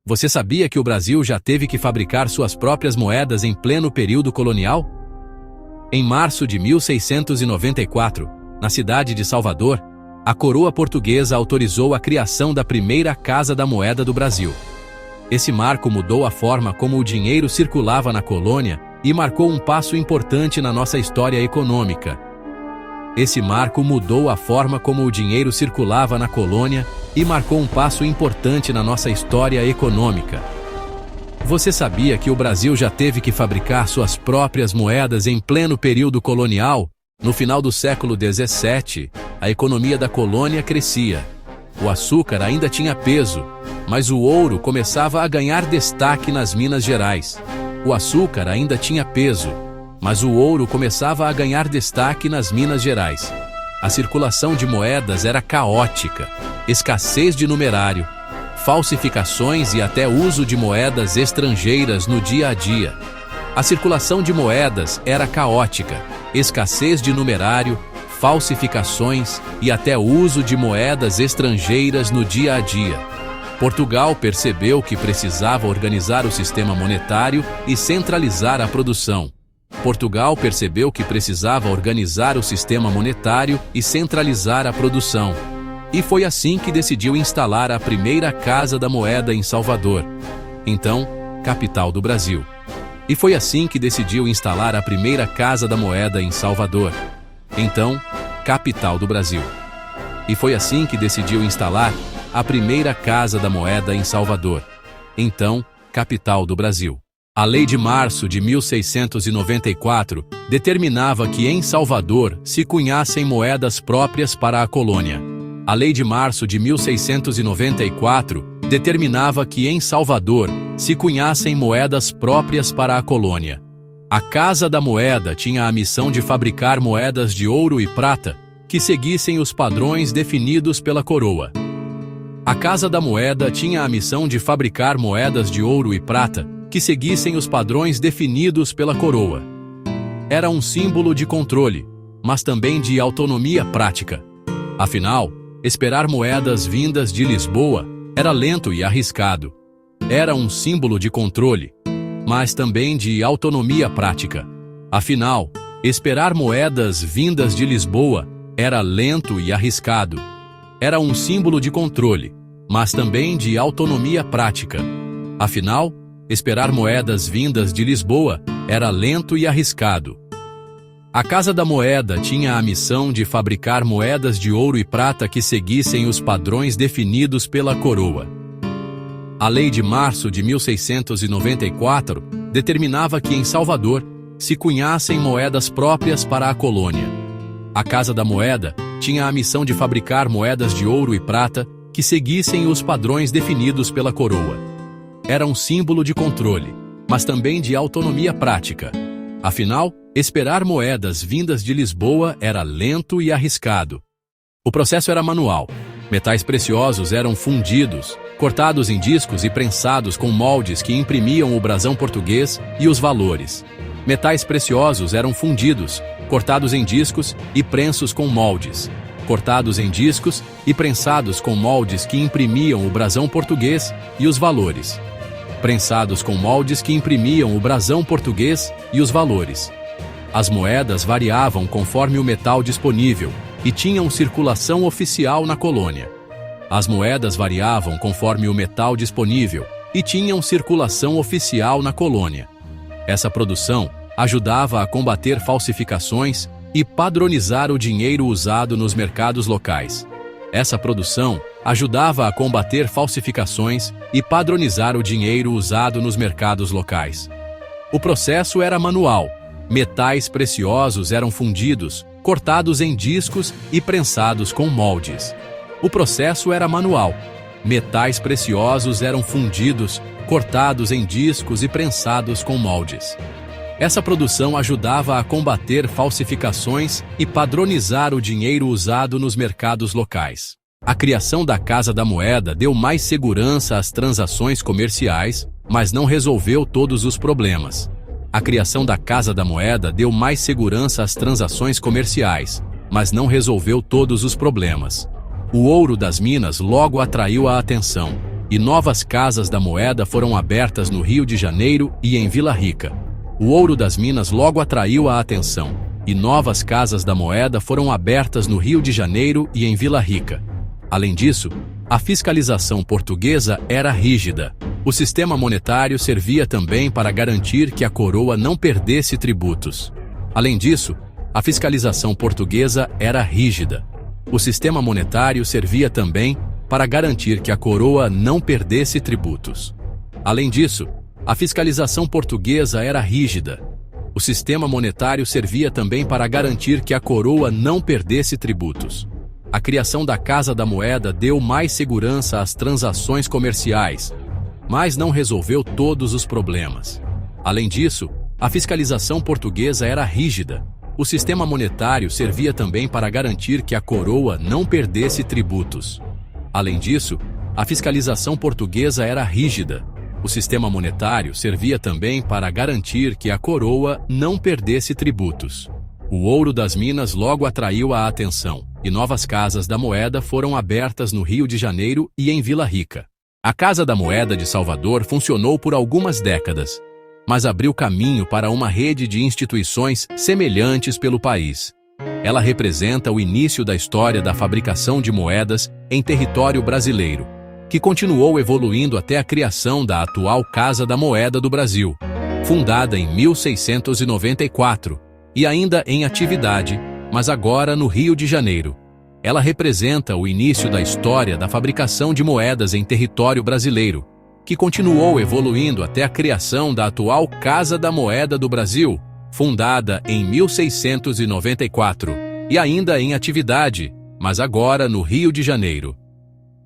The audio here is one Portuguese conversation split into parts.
Você sabia que o Brasil já teve que fabricar suas próprias moedas em pleno período colonial? Em março de 1694, na cidade de Salvador, a coroa portuguesa autorizou a criação da primeira Casa da Moeda do Brasil. Esse marco mudou a forma como o dinheiro circulava na colônia e marcou um passo importante na nossa história econômica. Esse marco mudou a forma como o dinheiro circulava na colônia e marcou um passo importante na nossa história econômica. Você sabia que o Brasil já teve que fabricar suas próprias moedas em pleno período colonial? No final do século XVII, a economia da colônia crescia. O açúcar ainda tinha peso, mas o ouro começava a ganhar destaque nas Minas Gerais. O açúcar ainda tinha peso, mas o ouro começava a ganhar destaque nas Minas Gerais. A circulação de moedas era caótica, escassez de numerário, falsificações e até uso de moedas estrangeiras no dia a dia. A circulação de moedas era caótica, escassez de numerário, falsificações e até uso de moedas estrangeiras no dia a dia. Portugal percebeu que precisava organizar o sistema monetário e centralizar a produção. Portugal percebeu que precisava organizar o sistema monetário e centralizar a produção. E foi assim que decidiu instalar a primeira Casa da Moeda em Salvador, então, capital do Brasil. E foi assim que decidiu instalar a primeira Casa da Moeda em Salvador, então, capital do Brasil. E foi assim que decidiu instalar a primeira Casa da Moeda em Salvador, então, capital do Brasil. A Lei de Março de 1694 determinava que em Salvador se cunhassem moedas próprias para a colônia. A Lei de Março de 1694 determinava que em Salvador se cunhassem moedas próprias para a colônia. A Casa da Moeda tinha a missão de fabricar moedas de ouro e prata que seguissem os padrões definidos pela coroa. A Casa da Moeda tinha a missão de fabricar moedas de ouro e prata que seguissem os padrões definidos pela coroa. Era um símbolo de controle, mas também de autonomia prática. Afinal, esperar moedas vindas de Lisboa era lento e arriscado. Era um símbolo de controle, mas também de autonomia prática. Afinal, esperar moedas vindas de Lisboa era lento e arriscado. Era um símbolo de controle, mas também de autonomia prática. Afinal, esperar moedas vindas de Lisboa era lento e arriscado. A Casa da Moeda tinha a missão de fabricar moedas de ouro e prata que seguissem os padrões definidos pela coroa. A Lei de Março de 1694 determinava que em Salvador se cunhassem moedas próprias para a colônia. A Casa da Moeda tinha a missão de fabricar moedas de ouro e prata que seguissem os padrões definidos pela coroa. Era um símbolo de controle, mas também de autonomia prática. Afinal, esperar moedas vindas de Lisboa era lento e arriscado. O processo era manual. Metais preciosos eram fundidos, cortados em discos e prensados com moldes que imprimiam o brasão português e os valores. Metais preciosos eram fundidos, cortados em discos e prensos com moldes. Cortados em discos e prensados com moldes que imprimiam o brasão português e os valores. Prensados com moldes que imprimiam o brasão português e os valores. As moedas variavam conforme o metal disponível e tinham circulação oficial na colônia. As moedas variavam conforme o metal disponível e tinham circulação oficial na colônia. Essa produção ajudava a combater falsificações e padronizar o dinheiro usado nos mercados locais. Essa produção ajudava a combater falsificações e padronizar o dinheiro usado nos mercados locais. O processo era manual. Metais preciosos eram fundidos, cortados em discos e prensados com moldes. O processo era manual. Metais preciosos eram fundidos, cortados em discos e prensados com moldes. Essa produção ajudava a combater falsificações e padronizar o dinheiro usado nos mercados locais. A criação da Casa da Moeda deu mais segurança às transações comerciais, mas não resolveu todos os problemas. A criação da Casa da Moeda deu mais segurança às transações comerciais, mas não resolveu todos os problemas. O ouro das minas logo atraiu a atenção, e novas casas da moeda foram abertas no Rio de Janeiro e em Vila Rica. O ouro das minas logo atraiu a atenção, e novas casas da moeda foram abertas no Rio de Janeiro e em Vila Rica. Além disso, a fiscalização portuguesa era rígida. O sistema monetário servia também para garantir que a coroa não perdesse tributos. Além disso, a fiscalização portuguesa era rígida. O sistema monetário servia também para garantir que a coroa não perdesse tributos. Além disso, a fiscalização portuguesa era rígida. O sistema monetário servia também para garantir que a coroa não perdesse tributos. A criação da Casa da Moeda deu mais segurança às transações comerciais, mas não resolveu todos os problemas. Além disso, a fiscalização portuguesa era rígida. O sistema monetário servia também para garantir que a coroa não perdesse tributos. Além disso, a fiscalização portuguesa era rígida. O sistema monetário servia também para garantir que a coroa não perdesse tributos. O ouro das minas logo atraiu a atenção, e novas casas da moeda foram abertas no Rio de Janeiro e em Vila Rica. A Casa da Moeda de Salvador funcionou por algumas décadas, mas abriu caminho para uma rede de instituições semelhantes pelo país. Ela representa o início da história da fabricação de moedas em território brasileiro, que continuou evoluindo até a criação da atual Casa da Moeda do Brasil, fundada em 1694, e ainda em atividade, mas agora no Rio de Janeiro. Ela representa o início da história da fabricação de moedas em território brasileiro, que continuou evoluindo até a criação da atual Casa da Moeda do Brasil, fundada em 1694, e ainda em atividade, mas agora no Rio de Janeiro.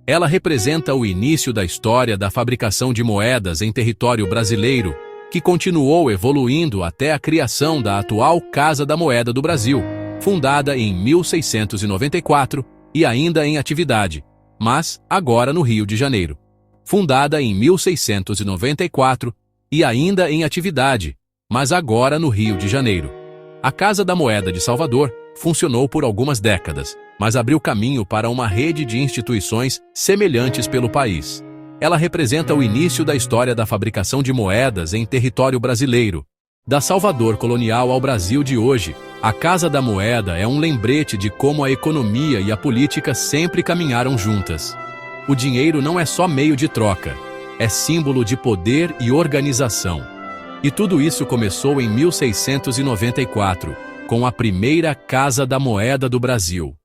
Ela representa o início da história da fabricação de moedas em território brasileiro, que continuou evoluindo até a criação da atual Casa da Moeda do Brasil, fundada em 1694 e ainda em atividade, mas agora no Rio de Janeiro. Fundada em 1694 e ainda em atividade, mas agora no Rio de Janeiro. A Casa da Moeda de Salvador funcionou por algumas décadas, mas abriu caminho para uma rede de instituições semelhantes pelo país. Ela representa o início da história da fabricação de moedas em território brasileiro. Da Salvador colonial ao Brasil de hoje, a Casa da Moeda é um lembrete de como a economia e a política sempre caminharam juntas. O dinheiro não é só meio de troca, é símbolo de poder e organização. E tudo isso começou em 1694, com a primeira Casa da Moeda do Brasil.